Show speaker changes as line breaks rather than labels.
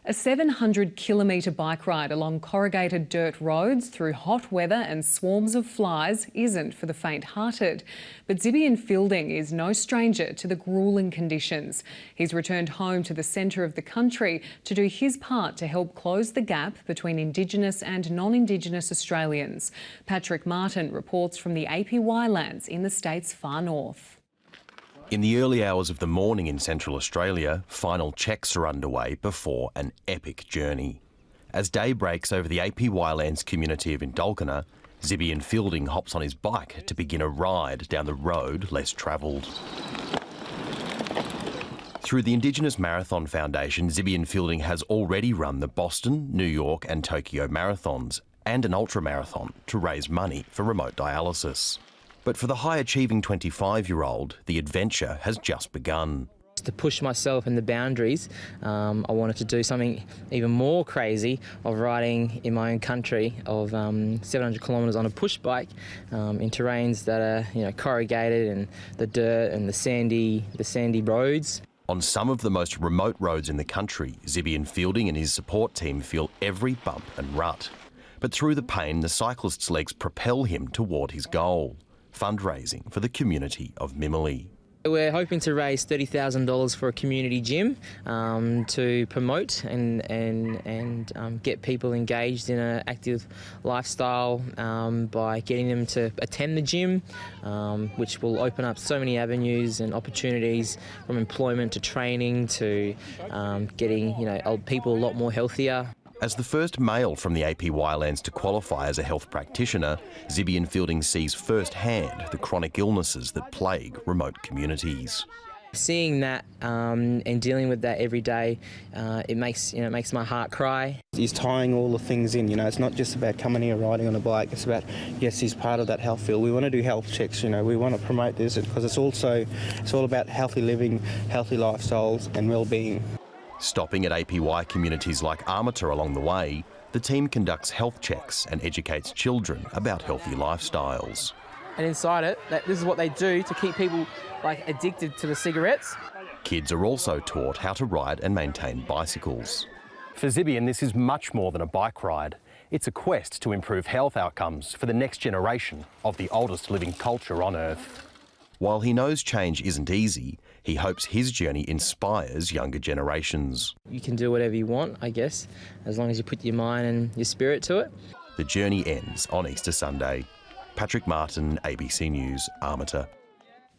A 700-kilometre bike ride along corrugated dirt roads through hot weather and swarms of flies isn't for the faint-hearted. But Zibeon Fielding is no stranger to the gruelling conditions. He's returned home to the centre of the country to do his part to help close the gap between Indigenous and non-Indigenous Australians. Patrick Martin reports from the APY Lands in the state's far north.
In the early hours of the morning in Central Australia, final checks are underway before an epic journey. As day breaks over the APY Lands community of Indulkina, Zibeon Fielding hops on his bike to begin a ride down the road less travelled. Through the Indigenous Marathon Foundation, Zibeon Fielding has already run the Boston, New York and Tokyo marathons and an ultramarathon to raise money for remote dialysis. But for the high-achieving 25-year-old, the adventure has just begun.
To push myself in the boundaries, I wanted to do something even more crazy of riding in my own country of 700 kilometres on a push bike in terrains that are corrugated and the dirt and the sandy roads.
On some of the most remote roads in the country, Zibeon Fielding and his support team feel every bump and rut. But through the pain, the cyclist's legs propel him toward his goal: fundraising for the community of Mimili.
We're hoping to raise $30,000 for a community gym to promote and get people engaged in an active lifestyle by getting them to attend the gym, which will open up so many avenues and opportunities, from employment to training to getting old people a lot more healthier.
As the first male from the APY Lands to qualify as a health practitioner, Zibeon Fielding sees firsthand the chronic illnesses that plague remote communities.
Seeing that and dealing with that every day, it makes my heart cry.
He's tying all the things in. It's not just about coming here riding on a bike. It's about, yes, he's part of that health field. We want to do health checks. We want to promote this because it's all about healthy living, healthy lifestyles, and well-being.
Stopping at APY communities like Armata along the way, the team conducts health checks and educates children about healthy lifestyles.
And inside it, this is what they do to keep people addicted to the cigarettes.
Kids are also taught how to ride and maintain bicycles.
For Zibeon, this is much more than a bike ride. It's a quest to improve health outcomes for the next generation of the oldest living culture on Earth.
While he knows change isn't easy, he hopes his journey inspires younger generations.
You can do whatever you want, I guess, as long as you put your mind and your spirit to it.
The journey ends on Easter Sunday. Patrick Martin, ABC News, Armata.